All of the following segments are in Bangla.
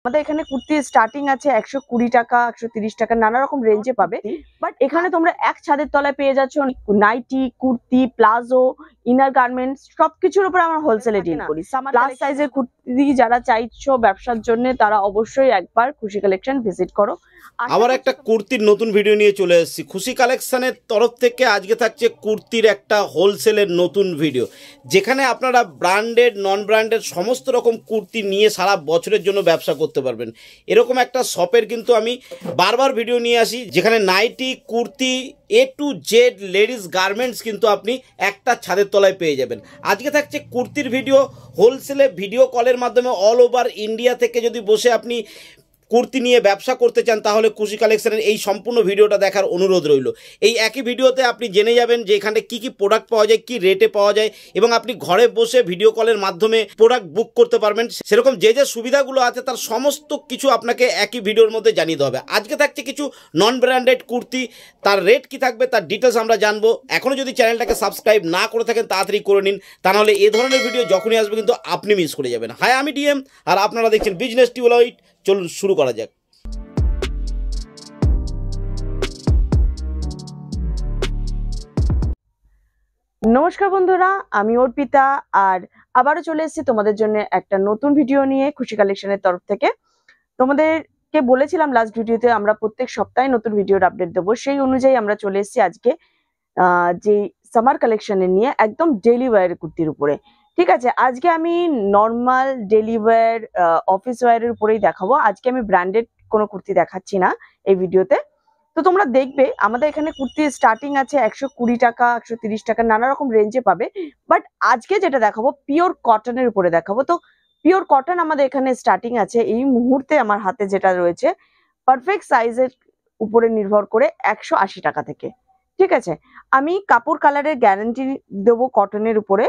আমাদের এখানে কুর্তি স্টার্টিং আছে 120 টাকা 130 টাকা নানা রকম রেঞ্জে পাবে। বাট এখানে তোমরা এক ছাদের তলায় পেয়ে যাচ্ছ nighty, kurti, palazzo, inner garments সবকিছুর উপর আমরা হোলসেলে ডিল করি। প্লাস সাইজের কুর্তি যারা চাইছো ব্যবসার জন্য তারা অবশ্যই একবার খুশি কালেকশন ভিজিট করো। আবার একটা কুর্তির নতুন ভিডিও নিয়ে চলে এসেছি। খুশি কালেকশনের তরফ থেকে আজকে থাকছে কুর্তির একটা হোলসেলের নতুন ভিডিও, যেখানে আপনারা ব্র্যান্ডেড নন ব্র্যান্ডেড সমস্ত রকম কুর্তি নিয়ে সারা বছরের জন্য ব্যবসা করতে পারবেন। এরকম একটা শপের কিন্তু আমি বারবার ভিডিও নিয়ে আসি, যেখানে nighty, kurti, A to Z ladies garments কিন্তু আপনি একটা ছাদের তলায় পেয়ে যাবেন। আজকে থাকছে কুর্তির ভিডিও হোলসেলে ভিডিও কলের মাধ্যমে অল ওভার ইন্ডিয়া থেকে যদি বসে আপনি কুর্তি নিয়ে ব্যবসা করতে চান তাহলে খুশি কালেকশনের এই সম্পূর্ণ ভিডিওটা দেখার অনুরোধ রইল। এই একই ভিডিওতে আপনি জেনে যাবেন যে এখানে কি কি প্রোডাক্ট পাওয়া যায়, কি রেটে পাওয়া যায়, এবং আপনি ঘরে বসে ভিডিও কলের মাধ্যমে প্রোডাক্ট বুক করতে পারবেন। সেরকম যে যে সুবিধাগুলো আছে তার সমস্ত কিছু আপনাকে একই ভিডিওর মধ্যে জানিয়ে দেওয়া হবে। আজকে থাকছে কিছু নন ব্র্যান্ডেড কুর্তি, তার রেট কি থাকবে তার ডিটেলস আমরা জানবো। এখনও যদি চ্যানেলটাকে সাবস্ক্রাইব না করে থাকেন তাড়াতাড়ি করে নিন, তা নাহলে এ ধরনের ভিডিও যখনই আসবে কিন্তু আপনি মিস করে যাবেন। হাই, আমি ডিএম আর আপনারা দেখছেন বিজনেস টিউবলাইট। চলুন শুরু করা যাক। নমস্কার বন্ধুরা, আমি অর্পিতা আর আবারও চলে এসেছি তোমাদের জন্য একটা নতুন ভিডিও নিয়ে খুশি কালেকশনের তরফ থেকে। তোমাদেরকে বলেছিলাম লাস্ট ভিডিওতে আমরা প্রত্যেক সপ্তাহে নতুন ভিডিওর আপডেট দেবো, সেই অনুযায়ী আমরা চলে এসেছি আজকে যে সামার কালেকশনের নিয়ে একদম ডেইলি ওয়্যার কুর্তির উপরে। ঠিক আছে, আজকে আমি নর্মাল ডেইলি ওয়্যার অফিস ওয়্যারের উপরেই দেখাবো। আজকে আমি ব্র্যান্ডেড কোনো কুর্তি দেখাচ্ছি না এই ভিডিওতে। তো তোমরা দেখবে আমাদের এখানে কুর্তি স্টার্টিং আছে 120 টাকা 130 টাকা নানা রকম রেঞ্জে পাবে। বাট আজকে যেটা দেখাবো পিওর কটনের উপরে দেখাবো। তো পিওর কটন আমাদের এখানে স্টার্টিং আছে এই মুহূর্তে আমার হাতে যেটা রয়েছে পারফেক্ট সাইজের উপরে নির্ভর করে 180 টাকা থেকে। ঠিক আছে, আমি কাপড় কালারের গ্যারান্টি দেবো কটনের উপরে,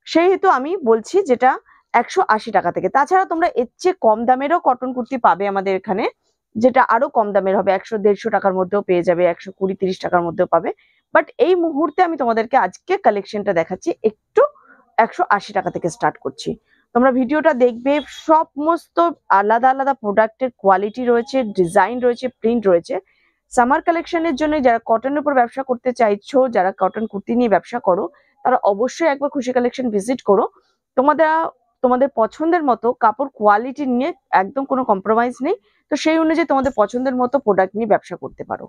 সেহেতু আমি বলছি যেটা 180 টাকা থেকে। তাছাড়া তোমরা এর চেয়ে কম দামেরও কটন কুর্তি পাবে আমাদের এখানে, যেটা আরো কম দামের হবে, 100-150 টাকার মধ্যেও পেয়ে যাবে, 120-30 টাকার মধ্যেও পাবে। বাট এই মুহূর্তে আমি তোমাদেরকে আজকে কালেকশনটা দেখাচ্ছি একটু 180 টাকা থেকে স্টার্ট করছি। তোমরা ভিডিওটা দেখবে, সমস্ত আলাদা আলাদা প্রোডাক্টের কোয়ালিটি রয়েছে, ডিজাইন রয়েছে, প্রিন্ট রয়েছে। সামার কালেকশনের জন্য যারা কটনের উপর ব্যবসা করতে চাইছো, যারা কটন কুর্তি নিয়ে ব্যবসা করো, তারা অবশ্যই একবার খুশি কালেকশন ভিজিট করো। তোমাদের পছন্দের মতো কাপড় কোয়ালিটি নিয়ে একদম কোনো কম্প্রোমাইজ নেই। তো সেই অনুযায়ী তোমাদের পছন্দের মতো প্রোডাক্ট নিয়ে ব্যবসা করতে পারো।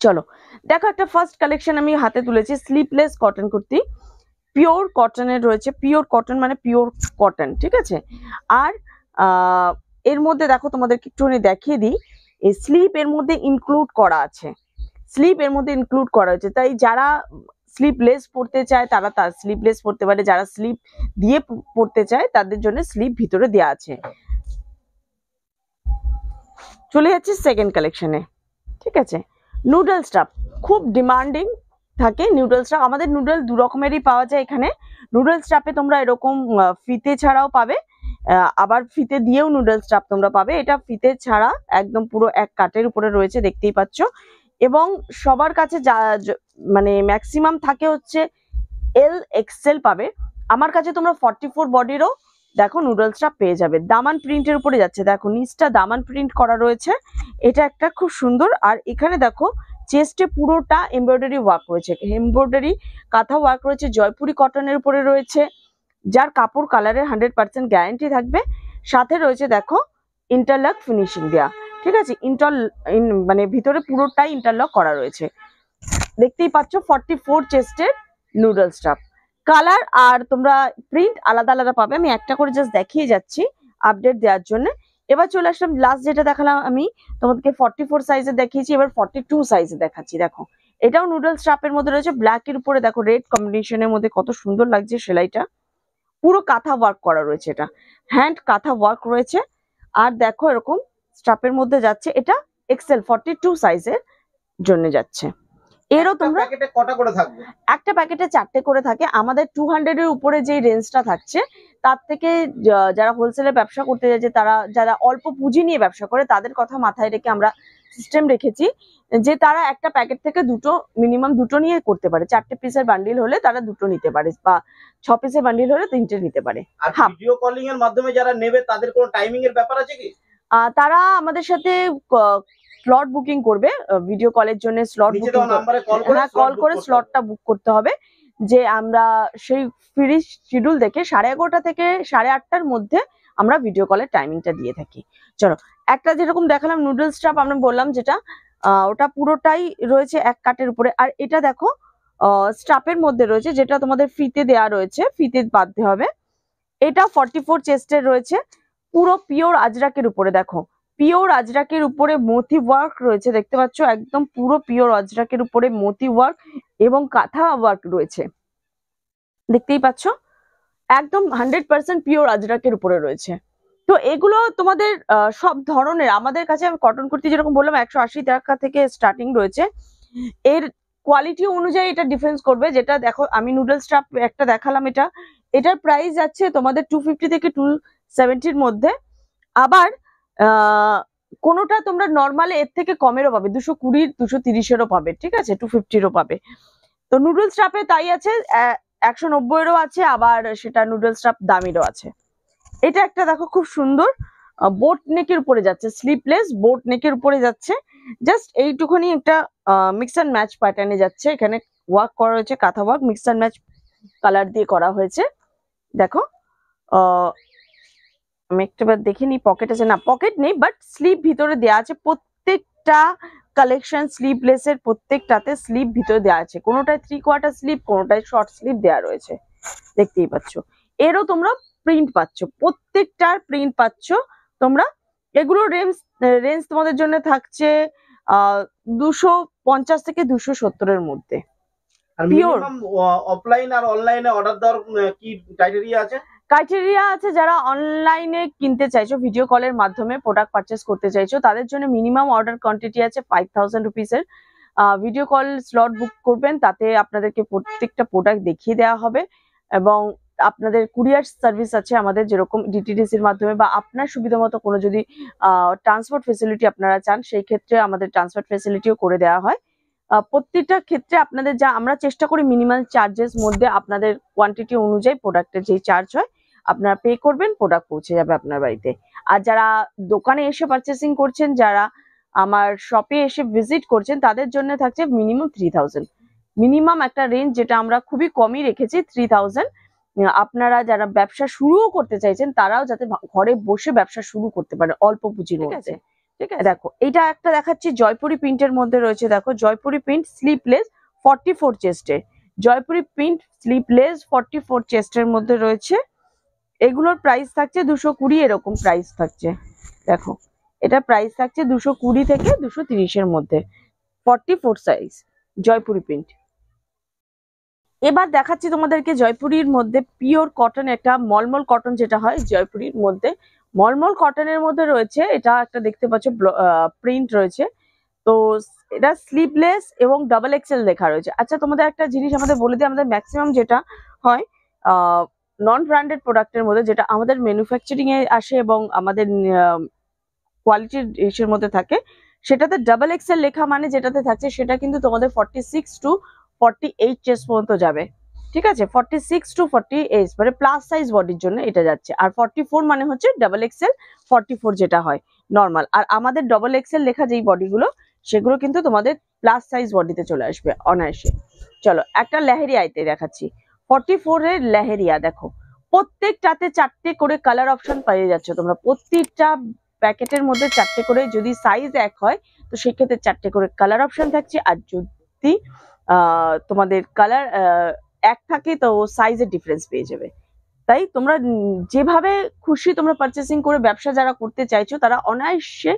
চলো দেখো, একটা ফার্স্ট কালেকশন আমি হাতে তুলেছি, স্লিপলেস কটন কুর্তি, পিওর কটনের রয়েছে। পিওর কটন মানে পিওর কটন, ঠিক আছে। আর এর মধ্যে দেখো তোমাদেরকে একটুখানি দেখিয়ে দিই, এই স্লিপ এর মধ্যে ইনক্লুড করা আছে, স্লিপ এর মধ্যে ইনক্লুড করা হয়েছে। তাই যারা স্লিপলেস পড়তে চায় তারা তার স্লিপলেস পড়তে পারে, যারা স্লিপ দিয়ে পড়তে চায় তাদের জন্য স্লিপ ভিতরে দেওয়া আছে। চলে যাচ্ছে সেকেন্ড কালেকশনে। ঠিক আছে, নুডল স্টাফ খুব ডিমান্ডিং থাকে। নুডল স্টাফ আমাদের নুডল দু রকমেরই পাওয়া যায় এখানে। নুডল স্টাফে তোমরা এরকম ফিতে ছাড়াও পাবে, আবার ফিতে দিয়েও নুডল স্টাফ তোমরা পাবে। এটা ফিতে ছাড়া একদম পুরো এক কাটের উপরে রয়েছে, দেখতেই পাচ্ছ। এবং সবার কাছে যা মানে ম্যাক্সিমাম থাকে হচ্ছে XL পাবে। আমার কাছে তোমরা 44 বডিরও দেখো নুডল স্টাফ পেয়ে যাবে। দামান প্রিন্টের উপরে যাচ্ছে, দেখো নিচটা দামান প্রিন্ট করা রয়েছে, এটা একটা খুব সুন্দর। আর এখানে দেখো চেস্টে পুরোটা এমব্রয়ডারি ওয়ার্ক রয়েছে, এমব্রয়ডারি কাঁথা ওয়ার্ক রয়েছে, জয়পুরি কটনের উপরে রয়েছে, যার কাপড় কালারের 100% গ্যারান্টি থাকবে। সাথে রয়েছে দেখো ইন্টারলক ফিনিশিং দেয়া, ঠিক আছে। মানে ভিতরে পুরোটাই ইন্টারলক করা রয়েছে, দেখতেই পাচ্ছ। 44 চেস্টের নুডল স্টাফ, কালার আর তোমরা প্রিন্ট আলাদা আলাদা পাবে। আমি একটা করে জাস্ট দেখিয়ে যাচ্ছি আপডেট দেওয়ার জন্য। এবার চলে আসলাম লাস্ট যেটা দেখালাম আমি তোমাদেরকে 44 সাইজে দেখিয়েছি, এবার 42 সাইজে দেখাচ্ছি। দেখো এটাও নুডল স্টাফের মধ্যে রয়েছে, ব্ল্যাক এর উপরে দেখো রেড কম্বিনেশনের মধ্যে কত সুন্দর লাগছে সেলাইটা, পুরো কাঁথা ওয়ার্ক করা রয়েছে, এটা হ্যান্ড কাঁথা ওয়ার্ক রয়েছে। আর দেখো এরকম স্টাফের মধ্যে যাচ্ছে, এটা XL 42 সাইজের জন্য যাচ্ছে। এরও তোমরা কটা করে থাকবে, একটা প্যাকেটে 4টে করে থাকে। আমাদের 200 এর উপরে যে রেঞ্জটা থাকছে তার থেকে যারা হোলসেলে ব্যবসা করতে যাচ্ছে, তারা যারা অল্প পুঁজি নিয়ে ব্যবসা করে তাদের কথা মাথায় রেখে আমরা সিস্টেম রেখেছি যে তারা একটা প্যাকেট থেকে মিনিমাম দুটো নিয়ে করতে পারে। 4টে পিসের বান্ডিল হলে তারা দুটো নিতে পারে, বা 6 পিসের বান্ডিল হলে 3টে নিতে পারে। আর ভিডিও কলিং এর মাধ্যমে যারা নেবে তাদের কোনো টাইমিং এর ব্যাপার আছে কি? তারা আমাদের সাথে স্লট বুকিং করবে, ভিডিও কলের জন্য স্লট বুকিং, হ্যাঁ কল করে স্লটটা বুক করতে হবে। যে আমরা সেই ফ্রি শিডিউল দেখে 11:30 থেকে 8:30-র মধ্যে আমরা ভিডিও কলের টাইমিংটা দিয়ে থাকি। চলো, একটা যেরকম দেখালাম নুডলস স্টাফ আমরা বললাম যেটা, ওটা পুরোটাই রয়েছে এক কাটের উপরে। আর এটা দেখো স্টাফের মধ্যে রয়েছে, যেটা তোমাদের ফিতে দেয়া রয়েছে, ফিতে বাঁধতে হবে। এটা 44 চেস্টের রয়েছে, পুরো পিওর আজরাকের উপরে। দেখো পিওর আজরাকের উপরে মোতি ওয়ার্ক রয়েছে, দেখতে পাচ্ছ একদম পুরো পিওর আজরাকের উপরে মোতি ওয়ার্ক এবং কাঁথা ওয়ার্ক রয়েছে, দেখতেই পাচ্ছ একদম 100% পিওর আজরাকের উপরে রয়েছে। তো এগুলো তোমাদের সব ধরনের আমাদের কাছে, আমি কটন কুর্তি যেরকম বললাম 180 টাকা থেকে স্টার্টিং রয়েছে, এর কোয়ালিটি অনুযায়ী এটা ডিফারেন্স করবে। যেটা দেখো আমি নুডলস স্টাফ একটা দেখালাম, এটার প্রাইস যাচ্ছে তোমাদের 250 থেকে 270-র মধ্যে। আবার কোনোটা তোমরা নর্মাল এর থেকে কমেরও পাবে, 220, 230-এরও পাবে, ঠিক আছে, 250-রও পাবে। তো নুডলস স্টাফে তাই আছে, 190-এরও আছে, আবার সেটা নুডলস স্টাফ দামিরও আছে। এটা একটা দেখো খুব সুন্দর বোট নেকের উপরে যাচ্ছে, স্লিপলেস বোট নেকের উপরে যাচ্ছে, জাস্ট এইটুকুনি একটা মিক্স অ্যান্ড ম্যাচ প্যাটার্নে যাচ্ছে। এখানে ওয়ার্ক করা হয়েছে, কাঁথা work mix and match colour দিয়ে করা হয়েছে। দেখো আমি একটাবার দেখে নিই, পকেট আছে না, পকেট নেই, বাট স্লিপ ভিতরে দেওয়া আছে। প্রত্যেকটা কালেকশন স্লিভলেসের প্রত্যেকটাতে স্লিপ ভিতরে দেওয়া আছে, কোনোটায় 3/4 স্লিপ, কোনোটায় শর্ট স্লিপ দেওয়া রয়েছে, দেখতেই পাচ্ছ। এরও তোমরা প্রিন্ট পাচ্ছ, প্রত্যেকটার প্রিন্ট পাচ্ছ তোমরা। এগুলোর রেঞ্জ তোমাদের জন্য থাকছে 250 থেকে 270-এর মধ্যে। পিওর অফলাইন আর অনলাইনে অর্ডার দেওয়ার কি ক্রাইটেরিয়া আছে? ক্রাইটেরিয়া আছে, যারা অনলাইনে কিনতে চাইছো, ভিডিও কলের মাধ্যমে প্রোডাক্ট পারচেস করতে চাইছো, তাদের জন্য মিনিমাম অর্ডার কোয়ান্টিটি আছে 5000 রুপিসের। ভিডিও কল স্লট বুক করবেন, তাতে আপনাদেরকে প্রত্যেকটা প্রোডাক্ট দেখিয়ে দেওয়া হবে, এবং আপনাদের কুরিয়ার সার্ভিস আছে আমাদের, যেরকম ডিটিডিসির মাধ্যমে, বা আপনার সুবিধা মতো কোনো যদি ট্রান্সপোর্ট ফেসিলিটি আপনারা চান, সেই ক্ষেত্রে আমাদের ট্রান্সপোর্ট ফেসিলিটিও করে দেওয়া হয়। প্রত্যেকটা ক্ষেত্রে আপনাদের যা আমরা চেষ্টা করি মিনিমাল চার্জেস মধ্যে, আপনাদের কোয়ান্টিটি অনুযায়ী প্রোডাক্টের যেই চার্জ হয় আপনারা পে করবেন, প্রোডাক্ট পৌঁছে যাবে আপনার বাড়িতে। আর যারা দোকানে এসে পারচেসিং করছেন, যারা আমার শপে এসে ভিজিট করছেন, তাদের জন্য থাকছে মিনিমাম 3000, মিনিমাম একটা রেঞ্জ যেটা আমরা খুবই কমই রেখেছি 3000। আপনারা যারা ব্যবসা শুরুও করতে চাইছেন, তারাও যাতে ঘরে বসে ব্যবসা শুরু করতে পারে অল্প পুঁজির মধ্যে, ঠিক আছে। দেখো এটা একটা দেখাচ্ছি জয়পুরি প্রিন্টের মধ্যে রয়েছে, দেখো জয়পুরি প্রিন্ট স্লিপলেস 44 চেস্টে, জয়পুরি প্রিন্ট স্লিপলেস 44 চেস্টের মধ্যে রয়েছে। এগুলোর প্রাইস থাকছে 220, এরকম প্রাইস থাকছে। দেখো এটা প্রাইস থাকছে 220 থেকে 230-এর মধ্যে, 44 সাইজ জয়পুরি প্রিন্ট। এবার দেখাচ্ছি তোমাদেরকে জয়পুরির মধ্যে পিওর কটন, একটা মলমল কটন যেটা হয় জয়পুরির মধ্যে, মলমল কটনের মধ্যে রয়েছে। এটা একটা দেখতে পাচ্ছ প্রিন্ট রয়েছে, তো এটা স্লিভলেস এবং ডাবল এক্সেল লেখা রয়েছে। আচ্ছা তোমাদের একটা জিনিস আমাদের বলে দিই, আমাদের ম্যাক্সিমাম যেটা হয় নন ব্র্যান্ডেড প্রোডাক্টের মধ্যে, যেটা আমাদের ম্যানুফ্যাকচারিং এ আসে এবং আমাদের কোয়ালিটির ইসের মধ্যে থাকে, সেটাতে ডাবল এক্সেল লেখা মানে যেটাতে থাকছে সেটা কিন্তু তোমাদের 46 to 48 চেস্ট পর্যন্ত যাবে, ঠিক আছে। 46 to 48 মানে প্লাস সাইজ বডির জন্য এটা যাচ্ছে, আর 44 মানে হচ্ছে ডাবল এক্সেল 44 যেটা হয় নর্মাল। আর আমাদের ডাবল এক্সেল লেখা যেই বডিগুলো, সেগুলো কিন্তু তোমাদের প্লাস সাইজ বডিতে চলে আসবে অনায়াসে। চলো একটা লেহেরিয়াতে দেখাচ্ছি, 44-এর লেহেরিয়া। দেখো প্রত্যেকটাতে 4টে করে কালার অপশন পেয়ে যাচ্ছে তোমরা, প্রত্যেকটা প্যাকেটের মধ্যে 4টে করে, যদি সাইজ এক হয় তো সেক্ষেত্রে 4টে করে কালার অপশন থাকছে, আর যদি তোমাদের কালার এক থাকে তো সাইজের ডিফারেন্স পেয়ে যাবে। তাই তোমরা যেভাবে খুশি তোমরা পারচেসিং করে ব্যবসা যারা করতে চাইছো, তারা অনায়াসে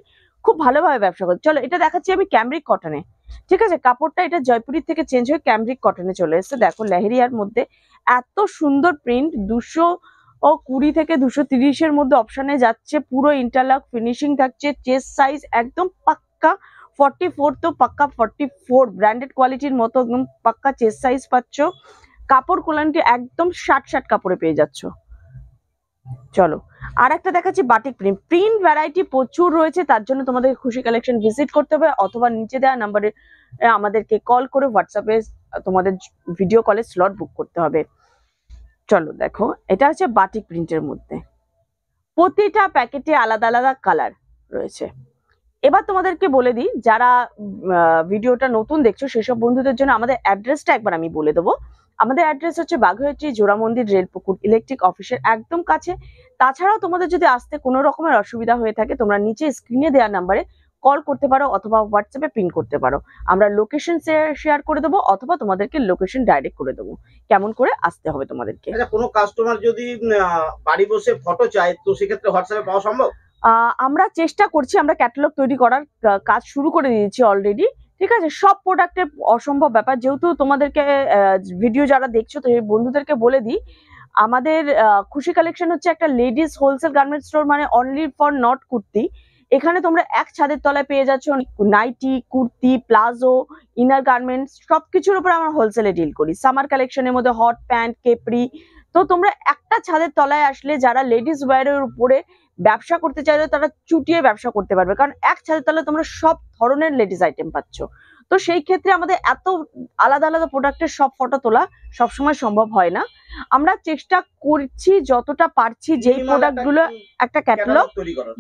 খুব ভালোভাবে ব্যবসা করছে। চলো এটা দেখাচ্ছি আমি ক্যামব্রিক কটনে, ঠিক আছে। কাপড়টা এটা জয়পুরি থেকে চেঞ্জ হয়ে ক্যামব্রিক কটনে চলে এসেছে। দেখো লেহেরিয়ার মধ্যে এত সুন্দর প্রিন্ট, 220 থেকে 230-এর মধ্যে অপশনে যাচ্ছে, পুরো ইন্টারলক ফিনিশিং থাকছে, চেস্ট সাইজ একদম পাক্কা 44, তো পাক্কা 44 ব্র্যান্ডেড কোয়ালিটির মতো একদম পাক্কা চেস্ট সাইজ পাচ্ছ। কাপড় কোয়ালিটি একদম 60 কাপড়ে পেয়ে যাচ্ছ, চলো আর একটা দেখাচ্ছি বাটিক প্রিন্ট। প্রিন্ট ভ্যারাইটি প্রচুর রয়েছে, তার জন্য তোমাদের খুশি কালেকশন ভিজিট করতে হবে অথবা নিচে দেওয়া নাম্বারে আমাদেরকে কল করে হোয়াটসঅ্যাপে তোমাদের ভিডিও কলে স্লট বুক করতে হবে। চলো দেখো, এটা হচ্ছে বাটিক প্রিন্টের মধ্যে, প্রতিটা প্যাকেটে আলাদা আলাদা কালার রয়েছে। এবার তোমাদেরকে বলে দিই, যারা ভিডিওটা নতুন দেখছো সেসব বন্ধুদের জন্য আমাদের অ্যাড্রেসটা একবার আমি বলে দেবো। আমাদের অ্যাড্রেস হচ্ছে বাঘাইটি জোড়া মন্দির রেলপুকুর ইলেকট্রিক অফিসের একদম কাছে। তাছাড়াও তোমাদের যদি আসতে কোনো রকমের অসুবিধা হয়ে থাকে, তোমরা নিচে স্ক্রিনে দেওয়া নাম্বারে কল করতে পারো অথবা হোয়াটসঅ্যাপে পিন করতে পারো। আমরা লোকেশন শেয়ার করে দেবো অথবা তোমাদেরকে লোকেশন ডাইরেক্ট করে দেবো কেমন করে আসতে হবে তোমাদেরকে। আচ্ছা, কোনো কাস্টমার যদি বাড়ি বসে ফটো চায় তো সেক্ষেত্রে হোয়াটসঅ্যাপে পাওয়া সম্ভব? আমরা চেষ্টা করছি, আমরা ক্যাটালগ তৈরি করার কাজ শুরু করে দিয়েছি অলরেডি। ঠিক আছে, সব প্রোডাক্টের অসম্ভব ব্যাপার, যেহেতু তোমাদেরকে ভিডিও যারা দেখছো তো এই বন্ধুদেরকে বলে দিই, আমাদের খুশি কালেকশন হচ্ছে একটা লেডিস হোলসেল গার্মেন্ট স্টোর, মানে অনলি ফর নট কুর্তি। এখানে তোমরা এক ছাদের তলায় পেয়ে যাচ্ছ nighty, kurti, palazzo, inner garments, সবকিছুর উপর আমরা হোলসেলে ডিল করি। সামার কালেকশনের মধ্যে হট প্যান্ট, কেপরি। তো তোমরা একটা ছাদের তলায় আসলে যারা লেডিস ওয়্যারের উপরে ব্যবসা করতে চাইলে তারা চুটিয়ে ব্যবসা করতে পারবে, কারণ এক ছাদের তলায় তোমরা সব ধরনের লেডিস আইটেম পাচ্ছ। তো সেই ক্ষেত্রে আমাদের এত আলাদা আলাদা প্রোডাক্টের সব ফটো তোলা সবসময় সম্ভব হয় না। আমরা চেষ্টা করছি যতটা পারছি যেই প্রোডাক্ট গুলো একটা ক্যাটালগ,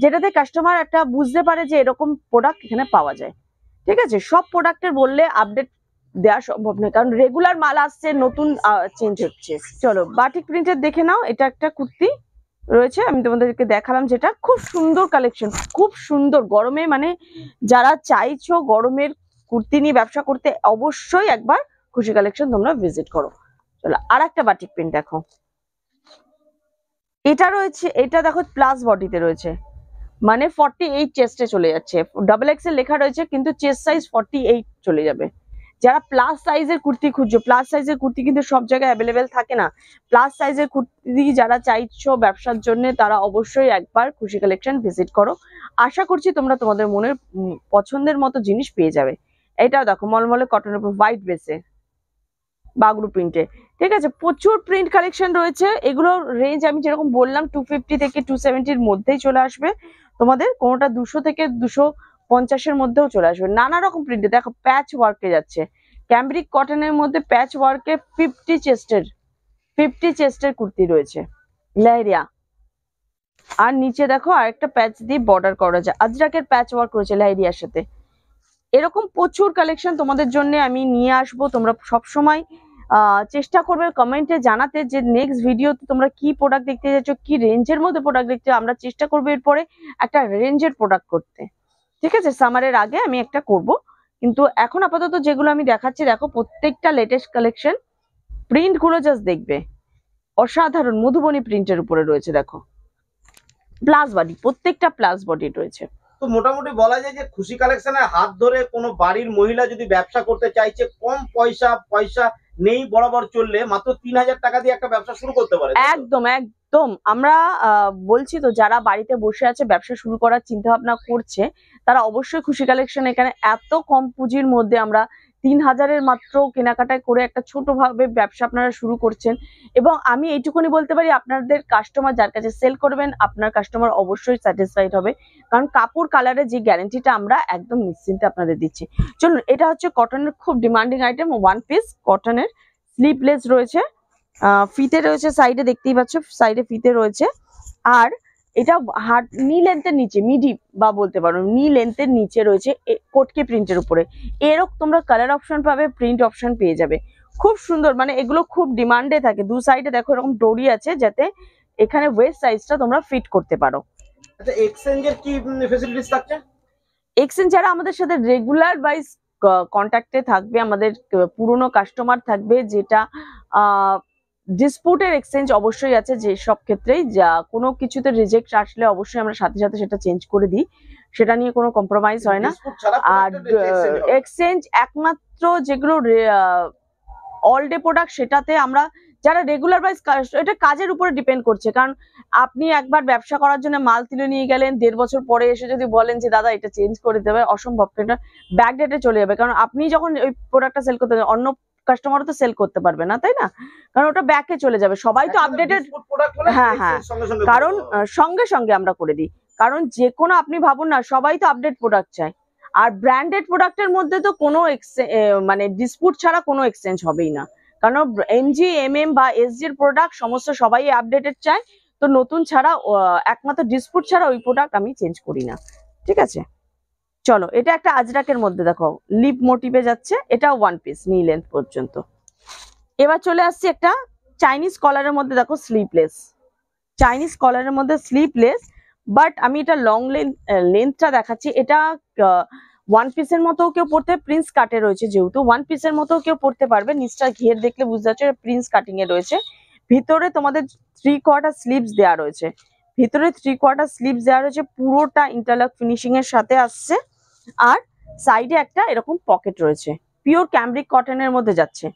যেটাতে কাস্টমার একটা বুঝতে পারে যে এরকম প্রোডাক্ট এখানে পাওয়া যায়। ঠিক আছে, সব প্রোডাক্টের বললে আপডেট দেওয়া সম্ভব নয়, কারণ রেগুলার মাল আসছে, নতুন চেঞ্জ হচ্ছে। চলো বাটিক প্রিন্টের দেখে নাও, এটা একটা কুর্তি রয়েছে, আমি তোমাদেরকে দেখালাম, যেটা খুব সুন্দর কালেকশন, খুব সুন্দর। গরমে মানে যারা চাইছো গরমের কুর্তি নিয়ে ব্যবসা করতে, অবশ্যই একবার খুশি কালেকশন তোমরা ভিজিট করো। চলো আর একটা বাটিক প্রিন্ট দেখো, এটা রয়েছে, এটা দেখো প্লাস বডিতে রয়েছে, মানে 48 চেস্টে চলে যাচ্ছে। ডাবল এক্সেল লেখা রয়েছে কিন্তু চেস্ট সাইজ 48 চলে যাবে। যারা প্লাস সাইজের কুর্তি খুঁজছো, প্লাস সাইজের কুর্তি কিন্তু সব জায়গায় অ্যাভেলেবেল থাকে না। প্লাস সাইজের কুর্তি যারা চাইছো ব্যবসার জন্য, তারা অবশ্যই একবার খুশি কালেকশন ভিজিট করো। আশা করছি তোমরা তোমাদের মনের পছন্দের মতো জিনিস পেয়ে যাবে। এটাও দেখো মলমলে কটনের উপর হোয়াইট বেসে বাগরু প্রিন্টে। ঠিক আছে, প্রচুর প্রিন্ট কালেকশন রয়েছে। এগুলো রেঞ্জ আমি যেরকম বললাম 250 থেকে 270-র মধ্যেই চলে আসবে তোমাদের, কোনোটা 200 থেকে 250-এর মধ্যেও চলে আসবে। নানা রকম প্রিন্টে দেখো, প্যাচ ওয়ার্কে যাচ্ছে, ক্যামব্রিক কটনের মধ্যে প্যাচ ওয়ার্কে 50 চেস্টের কুর্তি রয়েছে, লেহেরিয়া। আর নিচে দেখো আরেকটা প্যাচ দিয়ে বর্ডার করা যায়, আজরাকের প্যাচ ওয়ার্ক রয়েছে লেহেরিয়ার সাথে। এরকম প্রচুর কালেকশন তোমাদের জন্য আমি নিয়ে আসবো। তোমরা সবসময় চেষ্টা করবে কমেন্টে জানাতে যে নেক্সট ভিডিওতে তোমরা কি প্রোডাক্ট দেখতে যাচ্ছ, কি রেঞ্জের মধ্যে প্রোডাক্ট দেখতে। আমরা চেষ্টা করবো এরপরে একটা রেঞ্জের প্রোডাক্ট করতে। ঠিক আছে, সামারের আগে আমি একটা করব, কিন্তু এখন আপাতত যেগুলো আমি দেখাচ্ছি দেখো, প্রত্যেকটা লেটেস্ট কালেকশন। প্রিন্ট গুলো জাস্ট দেখবে, অসাধারণ মধুবনী প্রিন্টের উপরে রয়েছে। দেখো প্লাস বডি, প্রত্যেকটা প্লাস বডি রয়েছে। তো মোটামুটি বলা যায় যে খুশি কালেকশনের হাত ধরে কোনো বাড়ির মহিলা যদি ব্যবসা করতে চাইছে, কম পয়সা নেই বরাবর চললে মাত্র 3000 টাকা দিয়ে একটা ব্যবসা শুরু করতে পারে। একদম একদম, আমরা বলছি তো, যারা বাড়িতে বসে আছে ব্যবসা শুরু করার চিন্তা ভাবনা করছে, তারা অবশ্যই খুশি কালেকশন, এখানে এত কম পুঁজির মধ্যে আমরা 3000-এর মাত্র কেনাকাটায় করে একটা ছোট ভাবে ব্যবসা আপনারা শুরু করছেন। এবং আমি এইটুকুনি বলতে পারি, আপনাদের কাস্টমার যার কাছে সেল করবেন, আপনার কাস্টমার অবশ্যই স্যাটিসফাইড হবে, কারণ কাপড় কালারের যে গ্যারান্টিটা আমরা একদম নিশ্চিন্তে আপনাদের দিচ্ছি। চলুন, এটা হচ্ছে কটনের খুব ডিমান্ডিং আইটেম, ওয়ান পিস কটনের, স্লিভলেস রয়েছে, ফিতে রয়েছে সাইডে, দেখতেই পাচ্ছ সাইডে ফিতে রয়েছে। আর এটা হার্ড নি লেন্থের নিচে, মিডি বা বলতে পারো নি লেন্থের নিচে রয়েছে কোটকে প্রিন্টের উপরে। এরকম তোমরা কালার অপশন পাবে, প্রিন্ট অপশন পেয়ে যাবে, খুব সুন্দর। মানে এগুলো খুব ডিমান্ডে থাকে। দু সাইডে দেখো এরকম ডোরি আছে, যাতে এখানে ওয়েস্ট সাইজটা তোমরা ফিট করতে পারো। আচ্ছা, এক্সচেঞ্জের কি ফ্যাসিলিটিস থাকছে? এক্সচেঞ্জ যারা আমাদের সাথে রেগুলার ওয়াইজ কন্ট্যাক্টে থাকবে, আমাদের পুরনো কাস্টমার থাকবে, যেটা ডিসপুটের এক্সচেঞ্জ অবশ্যই আছে, যে সব ক্ষেত্রেই যা কোনো কিছুতে রিজেক্ট আসলে অবশ্যই আমরা সাথে সাথে সেটা চেঞ্জ করে দিই, সেটা নিয়ে কোনো কম্প্রোমাইজ হয় না। আর এক্সচেঞ্জ একমাত্র যেগুলো অল ডে প্রোডাক্ট, সেটাতে আমরা যারা রেগুলার ওয়াইজ, এটা কাজের উপরে ডিপেন্ড করছে, কারণ আপনি একবার ব্যবসা করার জন্য মাল তুলে নিয়ে গেলেন, 1.5 বছর পরে এসে যদি বলেন যে দাদা এটা চেঞ্জ করে দেবে, অসম্ভব, এটা ব্যাকডেটে চলে যাবে। কারণ আপনি যখন ওই প্রোডাক্টটা সেল করতে অন্য কাস্টমারও তো সেল করতে পারবে না, তাই না? কারণ ওটা ব্যাকে চলে যাবে, সবাই তো আপডেটেড। হ্যাঁ হ্যাঁ, কারণ সঙ্গে সঙ্গে আমরা করে দিই, কারণ যে কোনো আপনি ভাবুন না, সবাই তো আপডেট প্রোডাক্ট চায়। আর ব্র্যান্ডেড প্রোডাক্টের মধ্যে তো কোনো মানে ডিসপুট ছাড়া কোনো এক্সচেঞ্জ হবেই না, কারণ এমজি এমএম বা এসজির প্রোডাক্ট সমস্ত সবাই আপডেটেড চায়। তো নতুন ছাড়া একমাত্র ডিসপুট ছাড়া ওই প্রোডাক্ট আমি চেঞ্জ করি না, ঠিক আছে? চলো, এটা একটা আজরাকের মধ্যে দেখো লিপ মোটিভে যাচ্ছে, এটা ওয়ান পিস নি লেন্থ পর্যন্ত। এবার চলে আসছি একটা চাইনিজ কলারের মধ্যে, দেখো স্লিভলেস, চাইনিজ কলারের মধ্যে স্লিভলেস, বাট আমি এটা লং লেন্থটা দেখাচ্ছি। এটা ওয়ান পিসের মতো কেউ পড়তে, প্রিন্স কাটে রয়েছে, যেহেতু ওয়ান পিসের মতো কেউ পড়তে পারবে। নিচটা ঘের দেখলে বুঝতে পারছো প্রিন্স কাটিং এ রয়েছে। ভিতরে তোমাদের 3/4 স্লিভস দেওয়া রয়েছে, ভিতরে 3/4 স্লিভস দেওয়া রয়েছে, পুরোটা ইন্টারলক ফিনিশিং এর সাথে আসছে। আর সাইডে একটা এরকম পকেট রয়েছে, পিওর ক্যামব্রিক কটনের মধ্যে যাচ্ছে,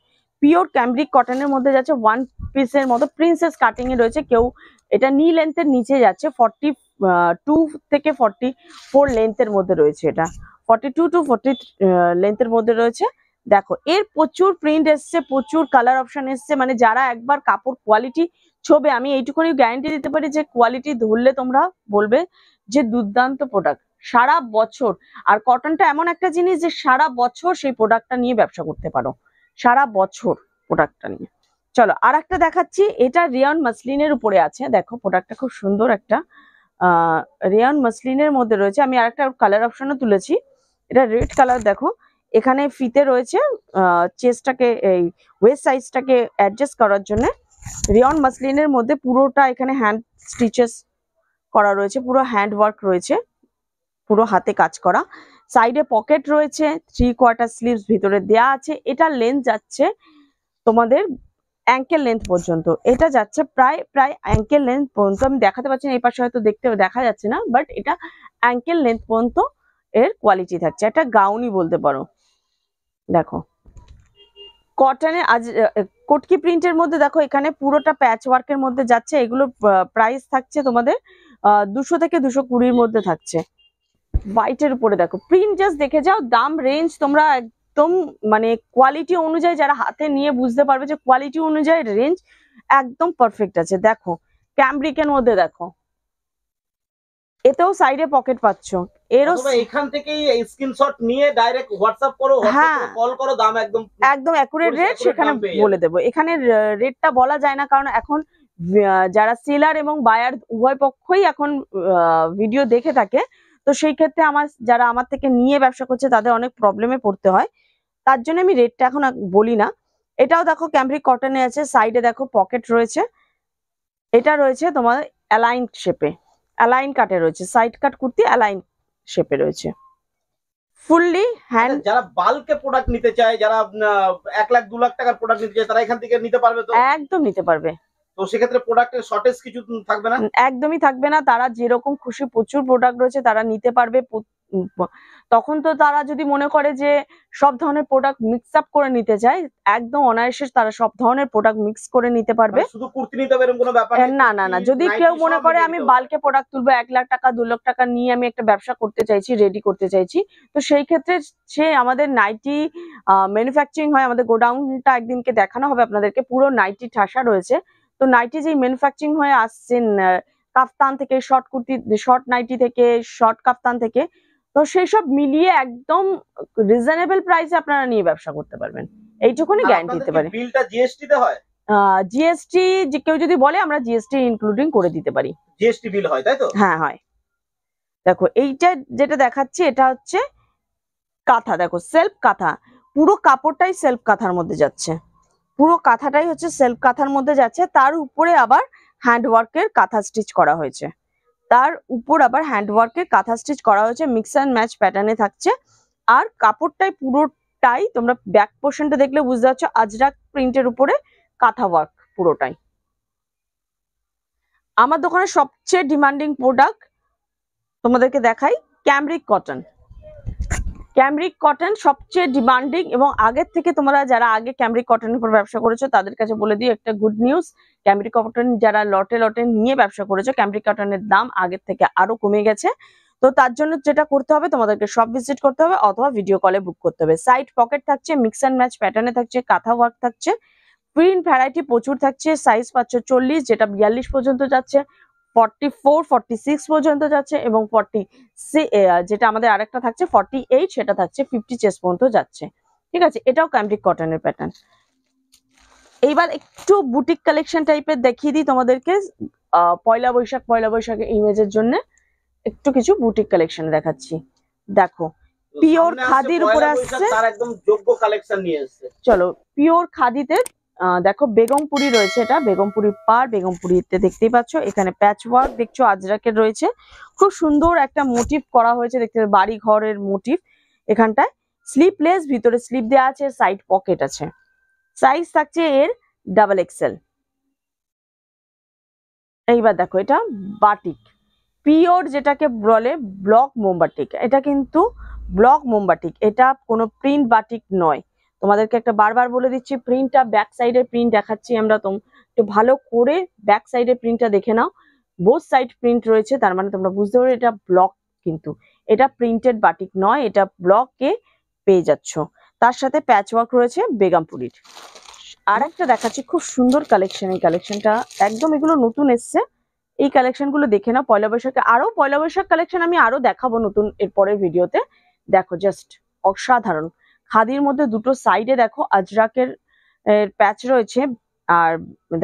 পিওর ক্যামব্রিক কটনের মধ্যে যাচ্ছে, ওয়ান পিসের মতো প্রিন্সেস কাটিং এ রয়েছে। কেউ এটা নি লেন্থের নিচে যাচ্ছে, 42 থেকে 44 লেন্থের মধ্যে রয়েছে, এটা 42 to 40 লেন্থের মধ্যে রয়েছে। দেখো এর প্রচুর প্রিন্ট এসছে, প্রচুর কালার অপশন এসছে, মানে যারা একবার কাপড় কোয়ালিটি ছোবে, আমি এইটুকুনি গ্যারান্টি দিতে পারি যে কোয়ালিটি ধরলে তোমরা বলবে যে দুর্দান্ত প্রোডাক্ট সারা বছর। আর কটনটা এমন একটা জিনিস যে সারা বছর সেই প্রোডাক্টটা নিয়ে ব্যবসা করতে পারো, সারা বছর প্রোডাক্টটা নিয়ে। চলো আর একটা দেখাচ্ছি, এটা রিয়ন মাসলিনের উপরে আছে, দেখো প্রোডাক্টটা খুব সুন্দর একটা রিয়ন মাসলিনের মধ্যে রয়েছে। আমি আরেকটা কালার অপশনও তুলেছি, এটা রেড কালার। দেখো এখানে ফিতে রয়েছে চেস্টটাকে, এই ওয়েস্ট সাইজটাকে অ্যাডজাস্ট করার জন্য। রিয়ন মাসলিনের মধ্যে পুরোটা এখানে হ্যান্ড স্টিচেস করা রয়েছে, পুরো হ্যান্ড ওয়ার্ক রয়েছে, পুরো হাতে কাজ করা। সাইডে পকেট রয়েছে, 3/4 স্লিভস ভিতরে দেয়া আছে। এটা লেন্থ যাচ্ছে তোমাদের অ্যাঙ্কেল লেন্থ পর্যন্ত, এটা যাচ্ছে প্রায় অ্যাঙ্কেল লেন্থ পর্যন্ত। আমি দেখাতে পারছি না, এই পাশে হয়তো দেখা যাচ্ছে না, বাট এটা অ্যাঙ্কেল লেন্থ পর্যন্ত এর কোয়ালিটি থাকছে, একটা গাউনই বলতে পারো। দেখো কটনের আজ কটকি প্রিন্টের মধ্যে, দেখো এখানে পুরোটা প্যাচ ওয়ার্কের মধ্যে যাচ্ছে। এগুলো প্রাইস থাকছে তোমাদের 200 থেকে 220-র মধ্যে থাকছে। হোয়াইটের উপরে দেখো প্রিন্ট, জাস্ট দেখে যাও, দাম রেঞ্জ তোমরা একদম মানে কোয়ালিটি অনুযায়ী যারা হাতে নিয়ে বুঝতে পারবে যে কোয়ালিটি অনুযায়ী রেঞ্জ একদম পারফেক্ট আছে। দেখো ক্যামব্রিকের মধ্যে দেখো, এতেও সাইডে পকেট পাচ্ছ, এরও এখান থেকেই স্ক্রিনশট নিয়ে ডাইরেক্ট হোয়াটসঅ্যাপ করো, হ্যাঁ কল করো, দাম একদম অ্যাকুরেট রেট সেখানে বলে দেবো। এখানে রেটটা বলা যায় না, কারণ এখন যারা সেলার এবং বায়ার উভয় পক্ষই এখন ভিডিও দেখে থাকে, তো সেই ক্ষেত্রে যারা আমার থেকে নিয়ে ব্যবসা করছে তাদের অনেক প্রবলেমে পড়তে হয়, তার জন্য আমি রেটটা এখন বলি না। এটাও দেখো ক্যামব্রিক কটনে আছে, সাইডে দেখো পকেট রয়েছে, এটা রয়েছে তোমার অ্যালাইন শেপে, অ্যালাইন কাটে রয়েছে, সাইড কাট কুর্তি অ্যালাইন শেপে রয়েছে, ফুললি হ্যান্ড। যারা বাল্কে প্রোডাক্ট নিতে চায়, যারা 1 লাখ 2 লাখ টাকার প্রোডাক্ট নিতে চায়, তারা এখান থেকে নিতে পারবে তো? একদম নিতে পারবে। তো সেক্ষেত্রে প্রোডাক্টের শর্টেজ কিছু থাকবে না? একদমই থাকবে না, তারা যেরকম খুশি প্রচুর প্রোডাক্ট রয়েছে তারা নিতে পারবে। তখন তো তারা যদি মনে করে যে সব ধরনের প্রোডাক্ট মিক্স আপ করে নিতে চায়, একদম অনায়াসে তারা সব ধরনের প্রোডাক্ট মিক্স করে নিতে পারবে। শুধু কুর্তি নিতে হবে এরকম কোনো ব্যাপার নেই? না না না, যদি কেউ মনে করে আমি বাল্কে প্রোডাক্ট তুলবো 1 লাখ টাকা 2 লাখ টাকা নিয়ে আমি একটা ব্যবসা করতে চাইছি, রেডি করতে চাইছি, তো সেই ক্ষেত্রে সে আমাদের নাইটি ম্যানুফ্যাকচারিং হয়, আমাদের গোডাউনটা একদিনকে দেখানো হবে আপনাদেরকে, পুরো নাইটি ঠাসা রয়েছে। তো নাইটি যেই ম্যানুফ্যাকচারিং হয়ে আসছেন কাফতান থেকে, শর্ট কুর্তি, শর্ট নাইটি থেকে, শর্ট কাফতান থেকে, তো সেই সব মিলিয়ে একদম রিজনেবল প্রাইসে আপনারা নিয়ে ব্যবসা করতে পারবেন, এইটুকুনি গ্যারান্টি দিতে পারি। বিলটা জিএসটি তে হয়? জিএসটি যে কেউ যদি বলে আমরা জিএসটি ইনক্লুডিং করে দিতে পারি। জিএসটি বিল হয়, তাই তো? হ্যাঁ হয়। দেখো এইটা যেটা দেখাচ্ছি এটা হচ্ছে কাঁথা, দেখো সেলফ কাঁথা, পুরো কাপড়টাই সেলফ কাঁথার মধ্যে যাচ্ছে, পুরো কাঁথাটাই হচ্ছে সেলফ কাঁথার মধ্যে যাচ্ছে। তার উপরে আবার হ্যান্ডওয়ার্কের কাঁথা স্টিচ করা হয়েছে, তার উপর আবার হ্যান্ডওয়ার্কের কাঁথা স্টিচ করা হয়েছে, মিক্স অ্যান্ড ম্যাচ প্যাটার্নে থাকছে। আর কাপড়টাই পুরোটাই তোমরা ব্যাক পোর্শনটা দেখলে বুঝতে পারছো আজরাক প্রিন্টের উপরে কাঁথা ওয়ার্ক পুরোটাই। আমার দোকানের সবচেয়ে ডিমান্ডিং প্রোডাক্ট তোমাদেরকে দেখাই, ক্যামব্রিক কটন। ক্যামব্রিক কটন সবচেয়ে ডিমান্ডিং, এবং আগের থেকে তোমরা যারা আগে ক্যামব্রিক কটনের উপর ব্যবসা করেছো তাদের কাছে বলে দিই একটা গুড নিউজ, ক্যামব্রিক কটন যারা লটে লটে নিয়ে ব্যবসা করেছো, ক্যামব্রিক কটনের দাম আগের থেকে আরো কমে গেছে। তো তার জন্য যেটা করতে হবে, তোমাদেরকে শপ ভিজিট করতে হবে অথবা ভিডিও কলে বুক করতে হবে। সাইড পকেট থাকছে, মিক্স অ্যান্ড ম্যাচ প্যাটার্নে থাকছে, কাঁথা ওয়ার্ক থাকছে, প্রিন্ট ভ্যারাইটি প্রচুর থাকছে। সাইজ পাচ্ছ 40, যেটা 42 পর্যন্ত যাচ্ছে, 44, 46 পর্যন্ত যাচ্ছে, এবং 40 যেটা আমাদের আরেকটা থাকছে 48, সেটা থাকছে 50 চেস্ট পর্যন্ত যাচ্ছে। ঠিক আছে, এটাও ক্যামব্রিক কটনের প্যাটার্ন। এইবার একটু বুটিক কালেকশন টাইপের দেখিয়ে দিই তোমাদেরকে। পয়লা বৈশাখের ইমেজের জন্য একটু কিছু বুটিক কালেকশন দেখাচ্ছি। দেখো, পিওর খাদির উপরে আসছে, তার একদম যোগ্য কালেকশন নিয়ে এসেছে। চলো পিওর খাদিতে দেখো বেগমপুরি রয়েছে, এটা বেগমপুরি পার, বেগমপুরিতে দেখতেই পাচ্ছ। এখানে প্যাচ ওয়ার্ক দেখছো, আজরাকের রয়েছে, খুব সুন্দর একটা মোটিভ করা হয়েছে, দেখতে বাড়ি ঘরের মোটিভ। এখানটায় স্লিপলেস, ভিতরে স্লিপ দেওয়া আছে, সাইড পকেট আছে। সাইজ থাকছে এর XXL। এইবার দেখো, এটা বাটিক পিওর, যেটাকে বলে ব্লক মোমবাটিক। এটা কিন্তু ব্লক মোমবাটিক, এটা কোনো প্রিন্ট বাটিক নয়। তোমাদেরকে একটা বারবার বলে দিচ্ছি, প্রিন্টটা ব্যাক সাইডের প্রিন্ট দেখাচ্ছি আমরা, একটু ভালো করে ব্যাক সাইডের প্রিন্টটা দেখে নাও। বোথ সাইড প্রিন্ট রয়েছে, তার মানে তোমরা বুঝতে পারো এটা ব্লক, কিন্তু এটা প্রিন্টেড বাটিক নয়, এটা ব্লকে পেয়ে যাচ্ছ। তার সাথে প্যাচ ওয়ার্ক রয়েছে বেগমপুরির। আর একটা দেখাচ্ছি, খুব সুন্দর কালেকশন। এই কালেকশনটা একদম, এগুলো নতুন এসছে, এই কালেকশন গুলো দেখে নাও। পয়লা বৈশাখে পয়লা বৈশাখ কালেকশন আমি আরো দেখাবো নতুন এরপরের ভিডিওতে। দেখো জাস্ট অসাধারণ। খাদির মধ্যে দুটো সাইডে দেখো আজরাকের প্যাচ রয়েছে, আর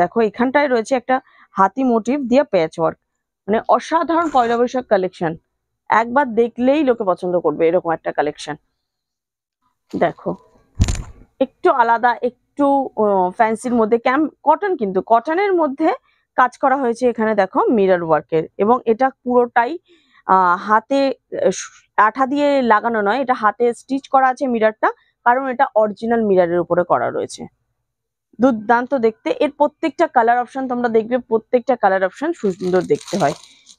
দেখো এখানটায় রয়েছে একটা হাতি মোটিভ দিয়ে প্যাচ ওয়ার্ক। মানে অসাধারণ পয়লা বৈশাখ কালেকশন, একবার দেখলেই লোকে পছন্দ করবে এরকম একটা কালেকশন। দেখো একটু আলাদা, একটু ফ্যান্সির মধ্যে, কটন, কিন্তু কটনের মধ্যে কাজ করা হয়েছে। এখানে দেখো মিরর ওয়ার্কের, এবং এটা পুরোটাই হাতে আঠা দিয়ে লাগানো নয়, এটা হাতে স্টিচ করা আছে মিররটা, কারণ এটা অরিজিনাল মিররের উপরে করা রয়েছে। দুর্দান্ত দেখতে। এর প্রত্যেকটা কালার অপশন তোমরা দেখবে, প্রত্যেকটা কালার অপশন সুন্দর দেখতে হয়।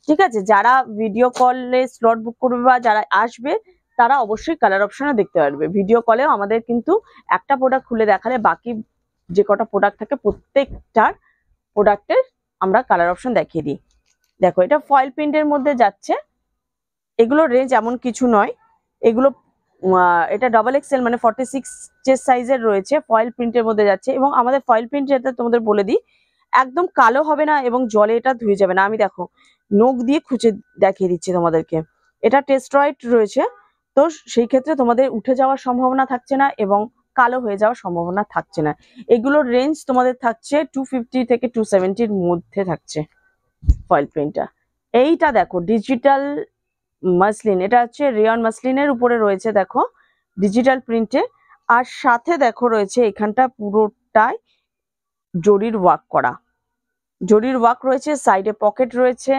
ঠিক আছে, যারা ভিডিও কলে স্লট বুক করবে বা যারা আসবে, তারা অবশ্যই কালার অপশনে দেখতে পারবে। ভিডিও কলেও আমাদের কিন্তু একটা প্রোডাক্ট খুলে দেখালে বাকি যে কটা প্রোডাক্ট থাকে প্রত্যেকটার প্রোডাক্টের আমরা কালার অপশন দেখিয়ে দিই। দেখো, এটা ফয়েল প্রিন্টের মধ্যে যাচ্ছে, এগুলো রেঞ্জ এমন কিছু নয়, এগুলো এটা XXL মানে 46 চেস্ট সাইজের রয়েছে, ফয়েল প্রিন্টের মধ্যে যাচ্ছে। এবং আমাদের ফয়েল প্রিন্ট যেটা তোমাদের বলে দিই, একদম কালো হবে না এবং জলে এটা ধুয়ে যাবে না। আমি দেখো নখ দিয়ে খুঁজে দেখিয়ে দিচ্ছি তোমাদেরকে। এটা টেস্ট্রয়েড রয়েছে, তো সেই ক্ষেত্রে তোমাদের উঠে যাওয়ার সম্ভাবনা থাকছে না এবং কালো হয়ে যাওয়ার সম্ভাবনা থাকছে না। এগুলোর রেঞ্জ তোমাদের থাকছে 250 থেকে 270-র মধ্যে থাকছে ফয়েল প্রিন্টটা। এইটা দেখো ডিজিটাল মাসলিন, এটা হচ্ছে রেয়ন মাসলিনের উপরে রয়েছে, দেখো ডিজিটাল প্রিন্টে। আর সাথে দেখো রয়েছে এখানটা পুরোটাই জরির ওয়ার্ক করা, জরির ওয়ার্ক রয়েছে, সাইডে পকেট রয়েছে,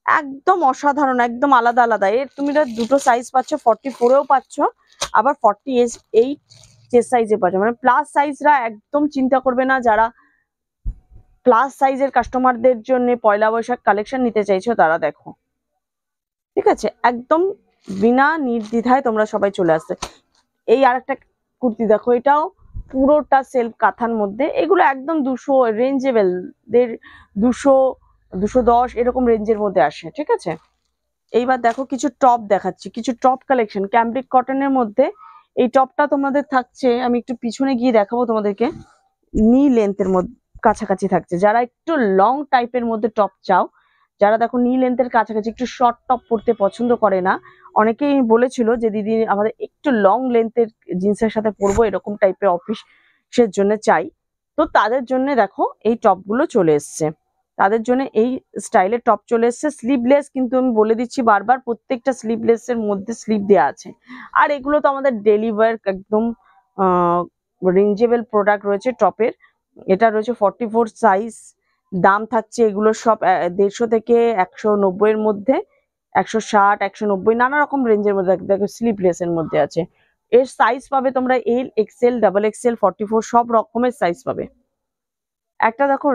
একদম অসাধারণ, একদম আলাদা আলাদা। এর তুমি দুটো সাইজ পাচ্ছ, 44-এও পাচ্ছ, আবার 48 চেস্ট সাইজে পাচ্ছ। মানে প্লাস সাইজরা একদম চিন্তা করবে না, যারা প্লাস সাইজের কাস্টমারদের জন্য পয়লা বৈশাখ কালেকশন নিতে চাইছো তারা দেখো। ঠিক আছে, একদম বিনা নির্দ্বিধায় তোমরা সবাই চলে আসছে। এই আরেকটা কুর্তি দেখো, এটাও পুরোটা সেলফ কাঁথার মধ্যে, এগুলো একদম 200 রেঞ্জেবল, 200, 210 এরকম রেঞ্জের মধ্যে আসে। ঠিক আছে, এইবার দেখো কিছু টপ দেখাচ্ছি, কিছু টপ কালেকশন ক্যামব্রিক কটনের মধ্যে। এই টপটা তোমাদের থাকছে, আমি একটু পিছনে গিয়ে দেখাবো তোমাদেরকে, নি লেন্থের মধ্যে কাছাকাছি থাকছে। যারা একটু লং টাইপের মধ্যে টপ চাও, যারা দেখো নি লেন্থের কাছাকাছি, একটু শর্ট টপ পরতে পছন্দ করে না, অনেকেই বলেছিল যে দিদি আমাদের একটু লং লেন্থের জিন্সের সাথে পরবো, এরকম টাইপের অফিসের জন্য চাই, তো তাদের জন্য দেখো এই টপগুলো চলে এসছে। তাদের জন্য এই স্টাইলের টপ চলে এসছে, স্লিভলেস, কিন্তু আমি বলে দিচ্ছি বারবার, প্রত্যেকটা স্লিভলেস এর মধ্যে স্লিভ দেওয়া আছে। আর এগুলো তো আমাদের ডেলি ওয়্যার, একদম রেঞ্জেবল প্রোডাক্ট রয়েছে টপের। এটা রয়েছে 44 সাইজ, দাম থাকছে এগুলো সব 150 থেকে 190-এর মধ্যে, 160, 190, নানা রকম রেঞ্জের মধ্যে। দেখো স্লিভলেস এর মধ্যে আছে, এর সাইজ পাবে তোমরা এল, XL, XXL, 44, সব রকমের সাইজ পাবে। একটা দেখো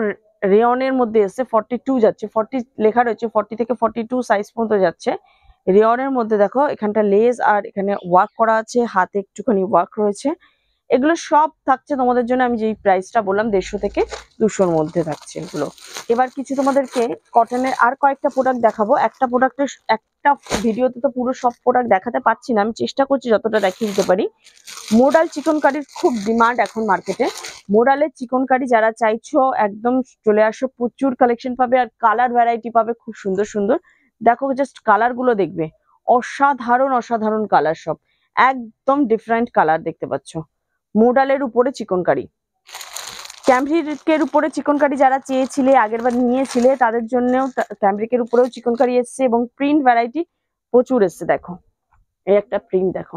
রেয়নের মধ্যে এসছে, 42 যাচ্ছে, 40 লেখা রয়েছে, 40 থেকে 42 সাইজ পর্যন্ত যাচ্ছে। রেয়নের মধ্যে দেখো এখানটা লেস আর এখানে ওয়ার্ক করা আছে, হাতে একটুখানি ওয়ার্ক রয়েছে, এগুলো সব থাকছে তোমাদের জন্য, আমি যেই প্রাইসটা বললাম 150 থেকে 200-র মধ্যে থাকছে এগুলো। এবার কিছু তোমাদেরকে কটনের আর কয়েকটা প্রোডাক্ট দেখাবো। একটা ভিডিওতে তো পুরো সব প্রোডাক্ট দেখাতে পারছি না, আমি চেষ্টা করছি যতটা দেখিয়ে দিতে পারি। মোডাল চিকন কারির খুব ডিমান্ড এখন মার্কেটে। মোডালের চিকন কারি যারা চাইছো একদম চলে আসো, প্রচুর কালেকশন পাবে আর কালার ভ্যারাইটি পাবে খুব সুন্দর সুন্দর। দেখো জাস্ট কালার গুলো দেখবে, অসাধারণ অসাধারণ কালার, সব একদম ডিফারেন্ট কালার দেখতে পাচ্ছ। মোডালের উপরে চিকন কারি, ক্যামব্রিকের উপরে চিকন কারি যারা চেয়েছিলে আগেরবার নিয়েছিলে তাদের জন্যও ক্যামব্রিকের উপরেও চিকন কারি এসছে এবং প্রিন্ট ভ্যারাইটি প্রচুর এসছে। দেখো এই একটা প্রিন্ট দেখো।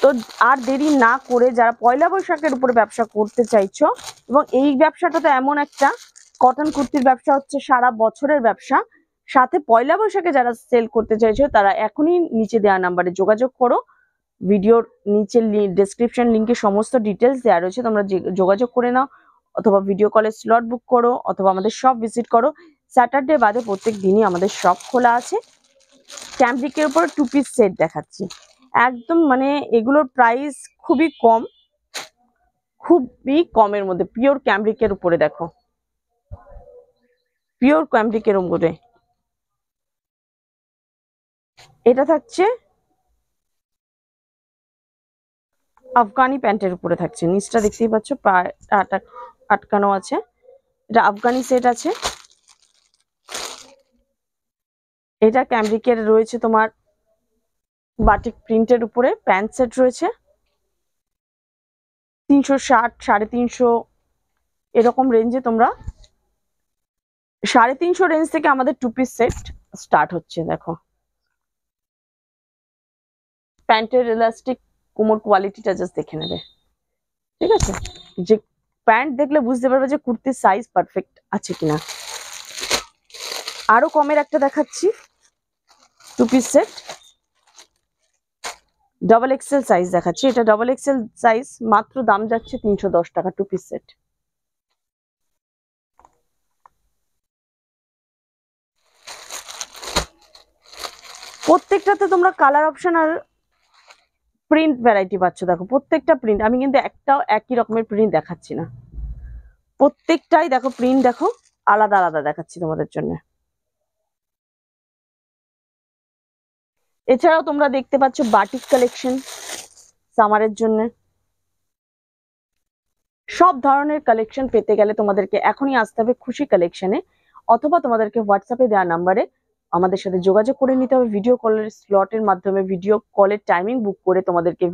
তো আর দেরি না করে যারা পয়লা বৈশাখের উপরে ব্যবসা করতে চাইছো, এবং এই ব্যবসাটা তো এমন একটা কটন কুর্তির ব্যবসা হচ্ছে সারা বছরের ব্যবসা, সাথে পয়লা বৈশাখে যারা সেল করতে চাইছো তারা এখনই নিচে দেওয়া নাম্বারে যোগাযোগ করো। ভিডিওর নিচে ডেসক্রিপশন লিঙ্কে সমস্ত ডিটেলস দেওয়া রয়েছে, তোমরা যোগাযোগ করে নাও, অথবা ভিডিও কলের স্লট বুক করো, অথবা আমাদের শপ ভিজিট করো। স্যাটারডে বাদে প্রত্যেক দিনই আমাদের শপ খোলা আছে। ক্যামব্রিকের উপর 2 পিস সেট দেখাচ্ছি, একদম মানে এগুলোর প্রাইস খুবই কম, খুবই কমের মধ্যে। পিওর ক্যামব্রিকের উপরে দেখো, পিওর ক্যামব্রিকের উপরে এটা থাকছে আফগানি প্যান্টের উপরে থাকছে, নিচটা দেখতেই পাচ্ছ আটকানো আছে, এটা আফগানি সেট আছে। এটা ক্যামব্রিকের রয়েছে তোমার বাটিক প্রিন্টের উপরে, প্যান্ট সেট রয়েছে 360 350 এরকম রেঞ্জে। তোমরা 350 রেঞ্জ থেকে আমাদের 2 পিস সেট স্টার্ট হচ্ছে। দেখো প্যান্টের ইলাস্টিক কোমর কোয়ালিটিটা জাস্ট দেখে নেবে, ঠিক আছে? যে প্যান্ট দেখলে বুঝতে পারবে যে কুর্তির সাইজ পারফেক্ট আছে কিনা। আরো কমের একটা দেখাচ্ছি 2 piece set, double XL size দেখাচ্ছি। এটা ডাবল এক্সেল সাইজ, মাত্র দাম যাচ্ছে 310 টাকা 2 পিস সেট। প্রত্যেকটাতে তোমরা কালার অপশন আর প্রিন্ট ভ্যারাইটি পাচ্ছ। দেখো প্রত্যেকটা প্রিন্ট, আমি কিন্তু একটাও একই রকমের প্রিন্ট দেখাচ্ছি না, প্রত্যেকটাই দেখো প্রিন্ট দেখো আলাদা আলাদা দেখাচ্ছি তোমাদের জন্য। এছাড়াও তোমরা দেখতে পাচ্ছ বাটিক কালেকশন সামারের জন্য। সব ধরনের কালেকশন পেতে গেলে তোমাদেরকে এখনই আসতে হবে খুশি কালেকশনে, অথবা তোমাদেরকে হোয়াটসঅ্যাপে দেওয়া নাম্বারে আমাদের সাথে যোগাযোগ করে নিতে হবে। ভিডিও কলের স্লটের মাধ্যমে ভিডিও কলের টাইমিং বুক করে তোমাদেরকে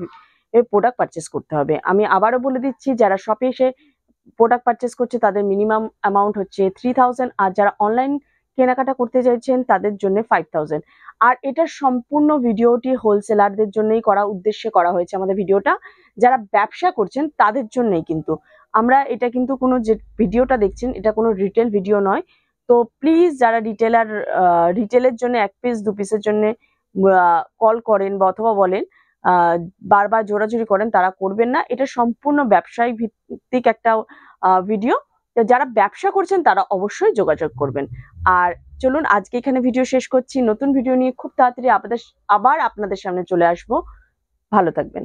প্রোডাক্ট পারচেস করতে হবে। আমি আবারও বলে দিচ্ছি, যারা শপে এসে প্রোডাক্ট পারচেস করছে তাদের মিনিমাম অ্যামাউন্ট হচ্ছে 3000, আর যারা অনলাইন কেনাকাটা করতে চাইছেন তাদের জন্য 5000। আর এটা সম্পূর্ণ ভিডিওটি হোলসেলারদের জন্যই করা উদ্দেশ্যে করা হয়েছে আমাদের ভিডিওটা, যারা ব্যবসা করছেন তাদের জন্যই কিন্তু আমরা এটা, কিন্তু কোনো যে ভিডিওটা দেখছেন এটা কোনো রিটেল ভিডিও নয়। তো প্লিজ যারা রিটেলের জন্য 1 পিস 2 পিসের জন্য কল করেন বা অথবা বলেন বারবার জোরাজুরি করেন, তারা করবেন না। এটা সম্পূর্ণ ব্যবসায়িক ভিত্তিক একটা ভিডিও, যারা ব্যবসা করছেন তারা অবশ্যই যোগাযোগ করবেন। আর চলুন আজকে এখানে ভিডিও শেষ করছি, নতুন ভিডিও নিয়ে খুব তাড়াতাড়ি আবার আপনাদের সামনে চলে আসবো। ভালো থাকবেন।